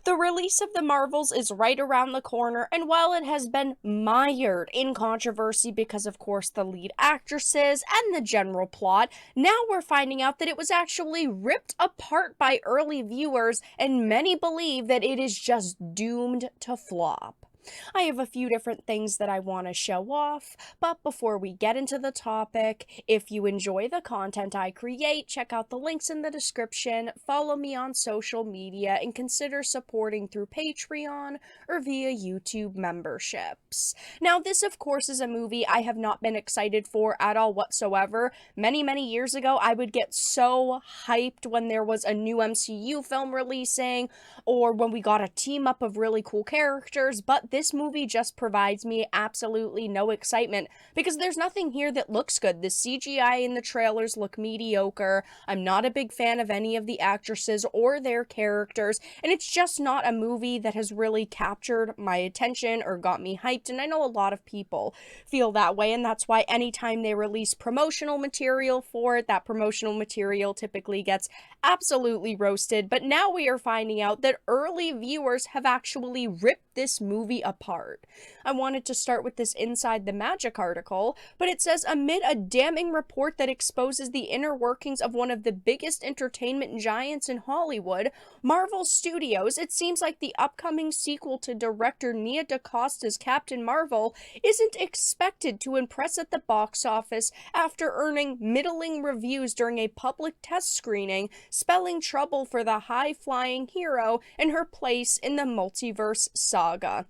The release of the Marvels is right around the corner, and while it has been mired in controversy because, of course, the lead actresses and the general plot, now we're finding out that it was actually ripped apart by early viewers, and many believe that it is just doomed to flop. I have a few different things that I want to show off, but before we get into the topic, if you enjoy the content I create, check out the links in the description, follow me on social media, and consider supporting through Patreon or via YouTube memberships. Now, this, of course, is a movie I have not been excited for at all whatsoever. Many years ago, I would get so hyped when there was a new MCU film releasing, or when we got a team up of really cool characters, but this movie just provides me absolutely no excitement because there's nothing here that looks good. The CGI in the trailers look mediocre. I'm not a big fan of any of the actresses or their characters, and it's just not a movie that has really captured my attention or got me hyped, and I know a lot of people feel that way, and that's why anytime they release promotional material for it, that promotional material typically gets absolutely roasted. But now we are finding out that early viewers have actually ripped this movie apart. I wanted to start with this Inside the Magic article, but it says, amid a damning report that exposes the inner workings of one of the biggest entertainment giants in Hollywood, Marvel Studios, it seems like the upcoming sequel to director Nia DaCosta's Captain Marvel isn't expected to impress at the box office after earning middling reviews during a public test screening, spelling trouble for the high-flying hero and her place in the multiverse saga.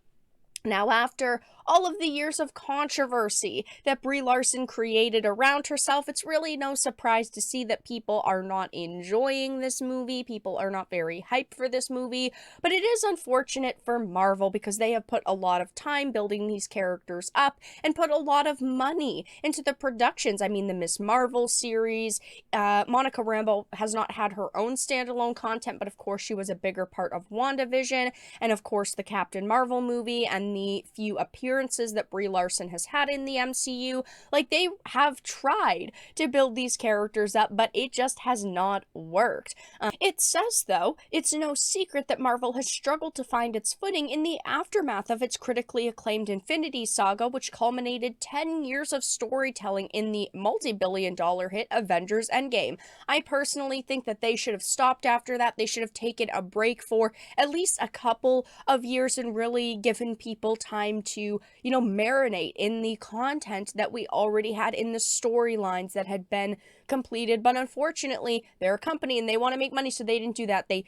Now, after all of the years of controversy that Brie Larson created around herself, it's really no surprise to see that people are not enjoying this movie. People are not very hyped for this movie, but it is unfortunate for Marvel because they have put a lot of time building these characters up and put a lot of money into the productions. I mean, the Miss Marvel series, Monica Rambeau has not had her own standalone content, but of course she was a bigger part of WandaVision, and of course the Captain Marvel movie and the few appearances that Brie Larson has had in the MCU. Like, they have tried to build these characters up, but it just has not worked. It says, though, it's no secret that Marvel has struggled to find its footing in the aftermath of its critically acclaimed Infinity Saga, which culminated 10 years of storytelling in the multi-billion-dollar hit Avengers Endgame. I personally think that they should have stopped after that. They should have taken a break for at least a couple of years and really given people time to, marinate in the content that we already had, in the storylines that had been completed. But unfortunately, they're a company and they want to make money, so they didn't do that. They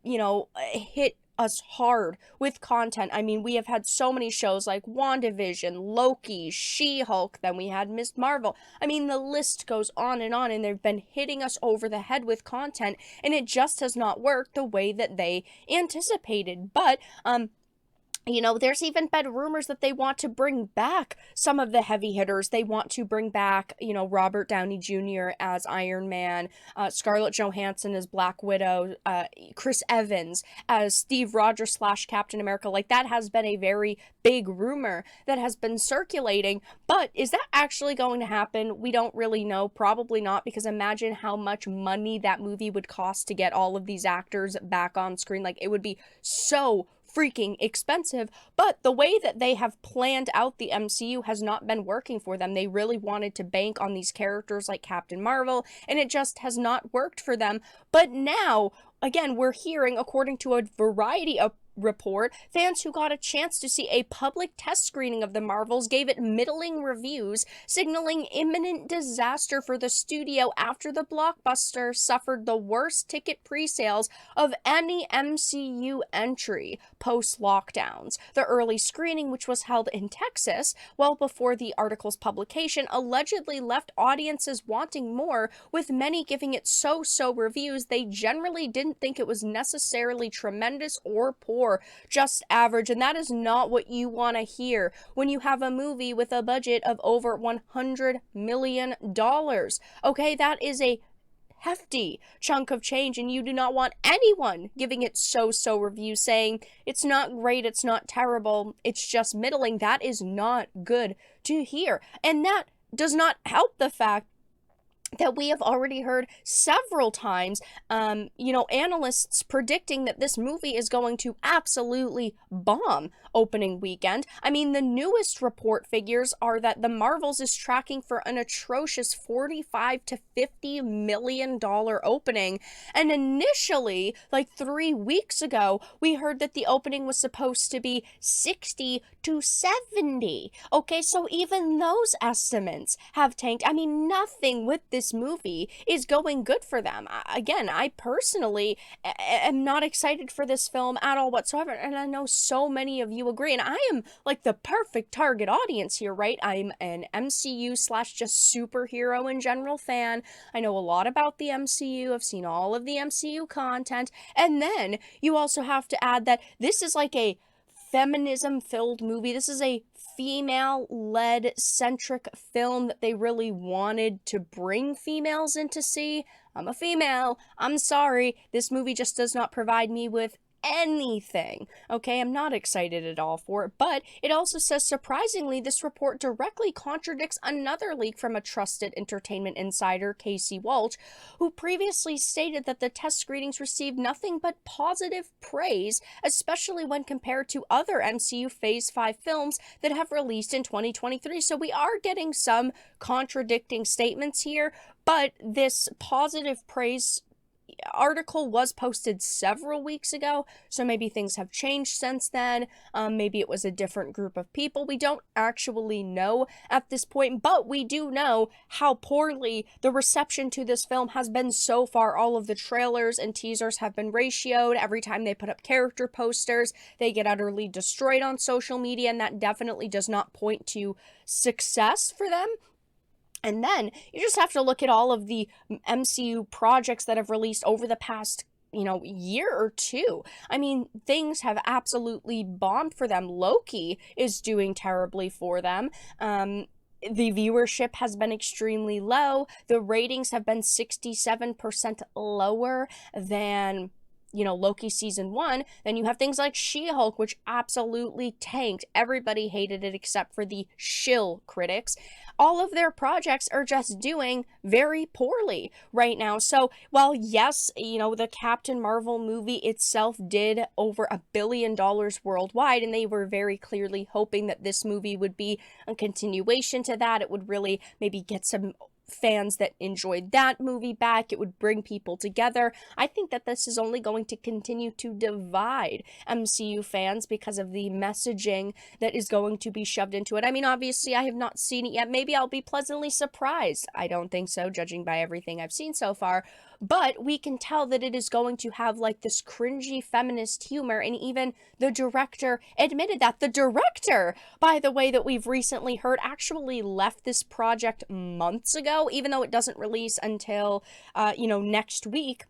hit us hard with content. I mean, we have had so many shows like WandaVision, Loki, She-Hulk, then we had Miss Marvel. I mean, the list goes on, and they've been hitting us over the head with content, and it just has not worked the way that they anticipated. But, there's even been rumors that they want to bring back some of the heavy hitters. They want to bring back, Robert Downey Jr. as Iron Man, Scarlett Johansson as Black Widow, Chris Evans as Steve Rogers / Captain America. Like, that has been a very big rumor that has been circulating. But is that actually going to happen? We don't really know. Probably not, because imagine how much money that movie would cost to get all of these actors back on screen. Like, it would be so freaking expensive. But the way that they have planned out the MCU has not been working for them. They really wanted to bank on these characters like Captain Marvel, and it just has not worked for them. But now, again, we're hearing, according to a variety of report, fans who got a chance to see a public test screening of the Marvels gave it middling reviews, signaling imminent disaster for the studio after the blockbuster suffered the worst ticket pre-sales of any MCU entry post-lockdowns. The early screening, which was held in Texas well before the article's publication, allegedly left audiences wanting more, with many giving it so-so reviews. They generally didn't think it was necessarily tremendous or poor, just average, and that is not what you want to hear when you have a movie with a budget of over $100 million. Okay, that is a hefty chunk of change, and you do not want anyone giving it so-so reviews, saying it's not great, it's not terrible, it's just middling. That is not good to hear, and that does not help the fact that we have already heard several times, analysts predicting that this movie is going to absolutely bomb opening weekend. I mean, the newest report figures are that the Marvels is tracking for an atrocious 45 to 50 million dollar opening. And initially, like 3 weeks ago, we heard that the opening was supposed to be 60 to 70. Okay, so even those estimates have tanked. I mean, nothing with this movie is going good for them. Again, I personally am not excited for this film at all whatsoever, and I know so many of you agree, and I am like the perfect target audience here, right? I'm an MCU slash just superhero in general fan. I know a lot about the MCU. I've seen all of the MCU content, and then you also have to add that this is like a feminism filled movie. This is a female led centric film that they really wanted to bring females in to see. I'm a female. I'm sorry. This movie just does not provide me with anything. Okay, I'm not excited at all for it, but it also says, surprisingly, this report directly contradicts another leak from a trusted entertainment insider, Casey Walsh, who previously stated that the test screenings received nothing but positive praise, especially when compared to other MCU Phase 5 films that have released in 2023. So we are getting some contradicting statements here, but this positive praise article was posted several weeks ago, so maybe things have changed since then. Maybe it was a different group of people. We don't actually know at this point, but we do know how poorly the reception to this film has been so far. All of the trailers and teasers have been ratioed. Every time they put up character posters, they get utterly destroyed on social media, and that definitely does not point to success for them. And then you just have to look at all of the MCU projects that have released over the past, year or two. I mean, things have absolutely bombed for them. Loki is doing terribly for them. The viewership has been extremely low. The ratings have been 67% lower than Loki season 1. Then you have things like She-Hulk, which absolutely tanked. Everybody hated it except for the shill critics. All of their projects are just doing very poorly right now. So while yes, the Captain Marvel movie itself did over $1 billion worldwide, and they were very clearly hoping that this movie would be a continuation to that. It would really maybe get some fans that enjoyed that movie back. It would bring people together. I think that this is only going to continue to divide MCU fans because of the messaging that is going to be shoved into it. I mean, obviously, I have not seen it yet. Maybe I'll be pleasantly surprised. I don't think so, judging by everything I've seen so far. But we can tell that it is going to have like this cringy feminist humor, and even the director admitted that. The director, by the way, that we've recently heard actually left this project months ago, even though it doesn't release until, next week.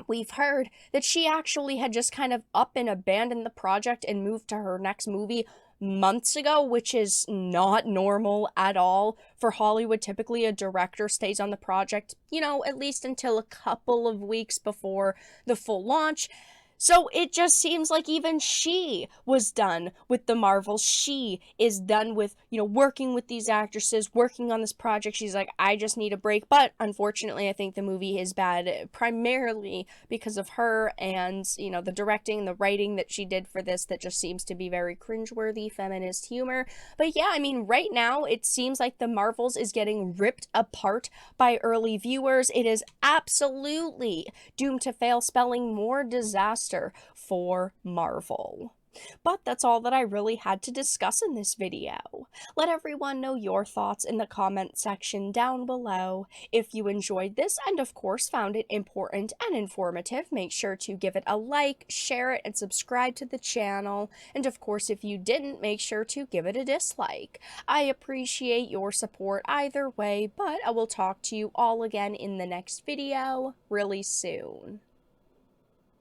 We've heard that she actually had just kind of up and abandoned the project and moved to her next movie months ago, which is not normal at all for Hollywood. Typically, a director stays on the project, at least until a couple of weeks before the full launch. So it just seems like even she was done with the Marvels. She is done with, working with these actresses, working on this project. She's like, I just need a break. But unfortunately, I think the movie is bad primarily because of her and, the directing and the writing that she did for this that just seems to be very cringeworthy feminist humor. But yeah, I mean, right now it seems like the Marvels is getting ripped apart by early viewers. It is absolutely doomed to fail, spelling more disaster for Marvel. But that's all that I really had to discuss in this video. Let everyone know your thoughts in the comment section down below. If you enjoyed this and of course found it important and informative, make sure to give it a like, share it, and subscribe to the channel. And of course, if you didn't, make sure to give it a dislike. I appreciate your support either way, but I will talk to you all again in the next video really soon.